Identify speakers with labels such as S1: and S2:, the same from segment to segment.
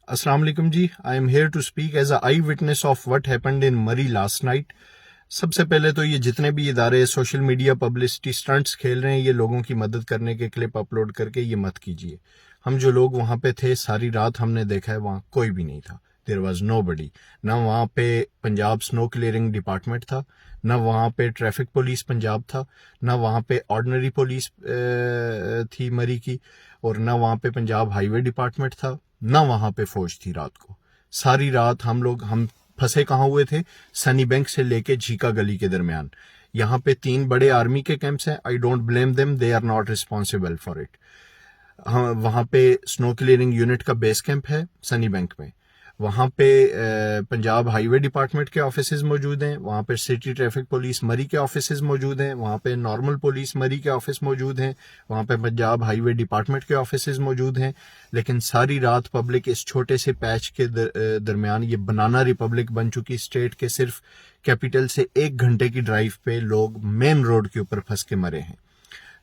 S1: Assalamu alaikum ji. I am here to speak as a eyewitness of what happened in Murree last night. सबसे पहले तो ये जितने भी इदारे सोशल मीडिया पब्लिसिटी स्टंट्स खेल रहे हैं, ये लोगों की मदद करने के क्लिप अपलोड करके ये मत कीजिए. हम जो लोग वहाँ पे थे सारी रात हमने देखा है, वहाँ कोई भी नहीं था. There was nobody. ना वहाँ पे पंजाब स्नो क्लियरिंग डिपार्टमेंट था, ना वहाँ पे ट्रैफिक पुलिस पंजाब था, ना वहाँ पे ऑर्डिनरी पुलिस थी मरी की, और ना वहाँ पे पंजाब हाईवे डिपार्टमेंट था, ना वहाँ पे फौज थी. रात को सारी रात हम फंसे कहाँ हुए थे? सनी बैंक से लेके झीका गली के दरमियान. यहाँ पे 3 बड़े आर्मी के कैंप्स हैं. I don't blame them, they are not responsible for it. वहाँ पे स्नो क्लियरिंग यूनिट का बेस कैंप है सनी बैंक में. वहाँ पे पंजाब हाईवे डिपार्टमेंट के ऑफिसेज मौजूद हैं. वहाँ पे सिटी ट्रैफिक पुलिस मरी के ऑफिसेज मौजूद हैं. वहाँ पे नॉर्मल पुलिस मरी के ऑफिस मौजूद हैं. वहाँ पे पंजाब हाईवे डिपार्टमेंट के ऑफिसेज मौजूद हैं. लेकिन सारी रात पब्लिक इस छोटे से पैच के दरमियान, ये बनाना रिपब्लिक बन चुकी स्टेट के सिर्फ कैपिटल से 1 घंटे की ड्राइव पे लोग मेन रोड के ऊपर फंस के मरे हैं.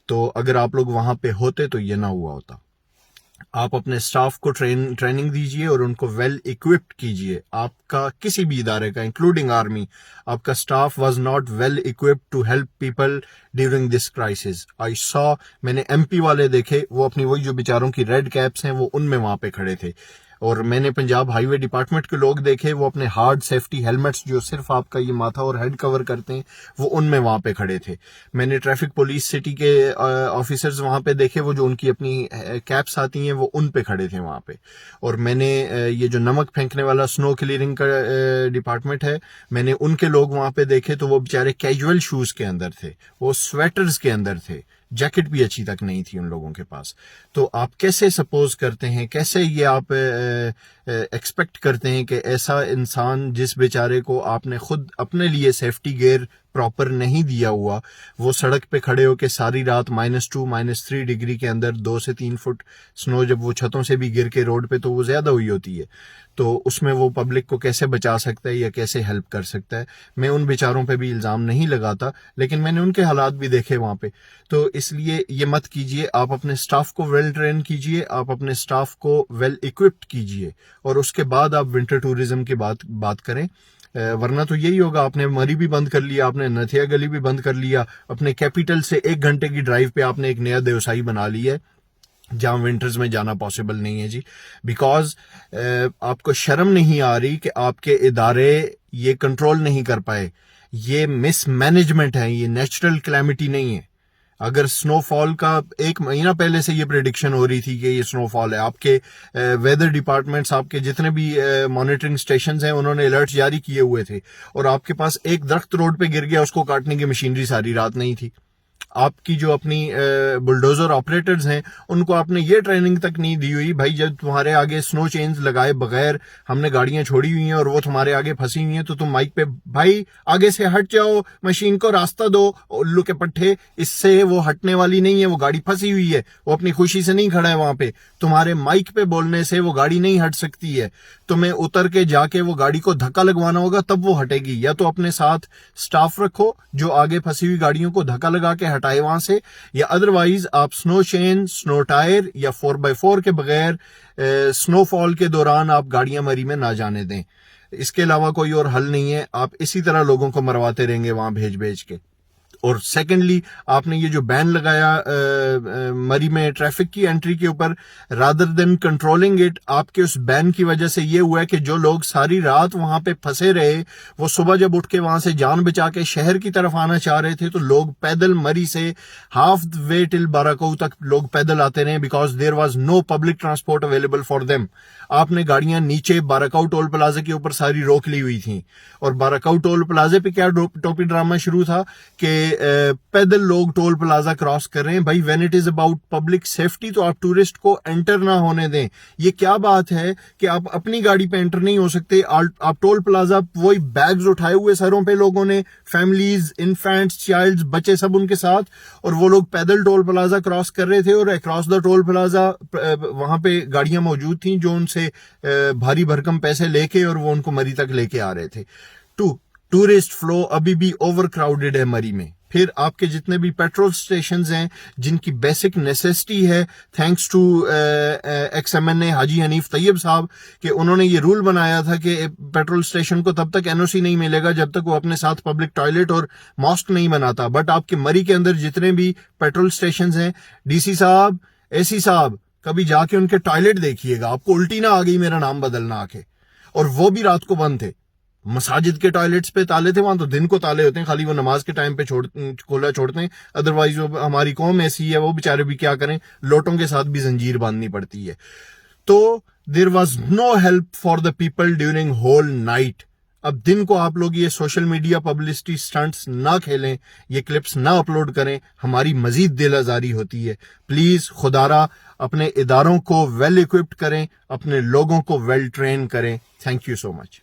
S1: तो अगर आप लोग वहां पे होते तो ये ना हुआ होता. आप अपने स्टाफ को ट्रेनिंग दीजिए और उनको वेल इक्विप्ड कीजिए. आपका किसी भी इदारे का इंक्लूडिंग आर्मी, आपका staff was not well equipped to help people during this crisis. मैंने एमपी वाले देखे, वो अपनी वही जो बेचारों की रेड कैप्स हैं वो उनमें वहां पे खड़े थे. और मैंने पंजाब हाईवे डिपार्टमेंट के लोग देखे, वो अपने हार्ड सेफ्टी हेलमेट्स जो सिर्फ आपका ये माथा और हेड कवर करते हैं वो उनमें वहां पे खड़े थे. मैंने ट्रैफिक पुलिस सिटी के ऑफिसर्स वहां पे देखे, वो जो उनकी अपनी कैप्स आती हैं वो उन पे खड़े थे वहां पे. और मैंने ये जो नमक फेंकने वाला स्नो क्लियरिंग का डिपार्टमेंट है, मैंने उनके लोग वहां पे देखे तो वो बेचारे कैजुअल शूज के अंदर थे, वो स्वेटर्स के अंदर थे, जैकेट भी अच्छी तक नहीं थी उन लोगों के पास. तो आप कैसे सपोज करते हैं, कैसे ये आप एक्सपेक्ट करते हैं कि ऐसा इंसान जिस बेचारे को आपने खुद अपने लिए सेफ्टी गियर प्रॉपर नहीं दिया हुआ, वो सड़क पे खड़े होके सारी रात -2 -3 डिग्री के अंदर 2 से 3 फुट स्नो जब वो छतों से भी गिर के रोड पे तो वो ज्यादा हुई होती है, तो उसमें वो पब्लिक को कैसे बचा सकता है या कैसे हेल्प कर सकता है. मैं उन बेचारों पे भी इल्जाम नहीं लगाता, लेकिन मैंने उनके हालात भी देखे वहां पे. तो इसलिए ये मत कीजिए. आप अपने स्टाफ को वेल ट्रेन कीजिए, आप अपने स्टाफ को वेल इक्विप्ड कीजिए, और उसके बाद आप विंटर टूरिज्म की बात करें. वरना तो यही होगा, आपने मरी भी बंद कर लिया, आपने नथिया गली भी बंद कर लिया, अपने कैपिटल से 1 घंटे की ड्राइव पे आपने एक नया देवसाई बना लिया है जहां विंटर्स में जाना पॉसिबल नहीं है जी. बिकॉज आपको शर्म नहीं आ रही कि आपके इदारे ये कंट्रोल नहीं कर पाए. ये मिसमैनेजमेंट है, ये नेचुरल क्लैमिटी नहीं है. अगर स्नोफॉल का 1 महीना पहले से ये प्रेडिक्शन हो रही थी कि ये स्नोफॉल है, आपके वेदर डिपार्टमेंट्स, आपके जितने भी मॉनिटरिंग स्टेशंस हैं, उन्होंने अलर्ट जारी किए हुए थे, और आपके पास एक दरख्त रोड पे गिर गया, उसको काटने की मशीनरी सारी रात नहीं थी. आपकी जो अपनी बुलडोजर ऑपरेटर्स हैं, उनको आपने ये ट्रेनिंग तक नहीं दी हुई, भाई जब तुम्हारे आगे स्नो चेन्स लगाए बगैर हमने गाड़ियां छोड़ी हुई हैं और वो तुम्हारे आगे फंसी हुई हैं, तो तुम माइक पे भाई आगे से हट जाओ, मशीन को रास्ता दो, उल्लू के पट्टे. इससे वो हटने वाली नहीं है, वो गाड़ी फंसी हुई है, वो अपनी खुशी से नहीं खड़ा है वहां पे. तुम्हारे माइक पे बोलने से वो गाड़ी नहीं हट सकती है. तुम्हें उतर के जाके वो गाड़ी को धक्का लगवाना होगा, तब वो हटेगी. या तो अपने साथ स्टाफ रखो जो आगे फंसी हुई गाड़ियों को धक्का लगा के हटाए वहां से, या अदरवाइज आप स्नो चेन, स्नो टायर या 4x4 के बगैर स्नोफॉल के दौरान आप गाड़ियां मरी में ना जाने दें. इसके अलावा कोई और हल नहीं है. आप इसी तरह लोगों को मरवाते रहेंगे वहां भेज भेज के. और सेकेंडली, आपने ये जो बैन लगाया मरी में ट्रैफिक की एंट्री के ऊपर, रादर देन कंट्रोलिंग इट, आपके उस बैन की वजह से ये हुआ है कि जो लोग सारी रात वहां पे फंसे रहे, वो सुबह जब उठ के वहां से जान बचा के शहर की तरफ आना चाह रहे थे, तो लोग पैदल मरी से हाफ वे टिल बाराकऊ तक लोग पैदल आते रहे, because there was no public transport available for them. आपने गाड़ियां नीचे बाराकऊ टोल प्लाजा के ऊपर सारी रोक ली हुई थी, और बाराकऊ टोल प्लाजे पे क्या टोपी ड्रामा शुरू था कि पैदल लोग टोल प्लाजा क्रॉस कर रहे हैं. भाई when it is about public safety, तो आप टूरिस्ट को एंटर ना होने दें. ये क्या बात है कि आप अपनी गाड़ी पे एंटर नहीं हो सकते? आप टोल प्लाजा, वही बैग्स उठाए हुए सरों पे लोगों ने, फैमिलीज, इन्फेंट्स, चाइल्ड्स, बच्चे सब उनके साथ, और वो लोग पैदल टोल प्लाजा क्रॉस कर रहे थे, और अक्रॉस द टोल प्लाजा वहां पे गाड़ियां मौजूद थी जो उनसे भारी भरकम पैसे लेके और वो उनको मरी तक लेके आ रहे थे. टूरिस्ट फ्लो अभी भी ओवर क्राउडेड है मरी में. फिर आपके जितने भी पेट्रोल स्टेशंस हैं जिनकी बेसिक नेसेसिटी है, थैंक्स टू XMNA हाजी हनीफ तैयब साहब कि उन्होंने ये रूल बनाया था कि पेट्रोल स्टेशन को तब तक NOC नहीं मिलेगा जब तक वो अपने साथ पब्लिक टॉयलेट और मॉस्क नहीं बनाता। बट आपके मरी के अंदर जितने भी पेट्रोल स्टेशंस हैं, DC साहब, AC साहब, कभी जाके उनके टॉयलेट देखिएगा, आपको उल्टी ना आ गई मेरा नाम बदलना आके। और वो भी रात को बंद थे। मसाजिद के टॉयलेट्स पे ताले थे, वहां तो दिन को ताले होते हैं, खाली वो नमाज के टाइम पे खोला छोड़ते हैं। अदरवाइज वो हमारी कौम ऐसी है, वो बेचारे भी क्या करें, लोटों के साथ भी जंजीर बांधनी पड़ती है। तो there was no help for the people during whole night. अब दिन को आप लोग ये सोशल मीडिया पब्लिसिटी स्टंट्स ना खेलें, ये क्लिप्स ना अपलोड करें, हमारी मजीद दिल आजारी होती है। प्लीज खुदारा अपने इदारों को वेल इक्विप्ड करें, अपने लोगों को वेल ट्रेन करें। Thank you so much.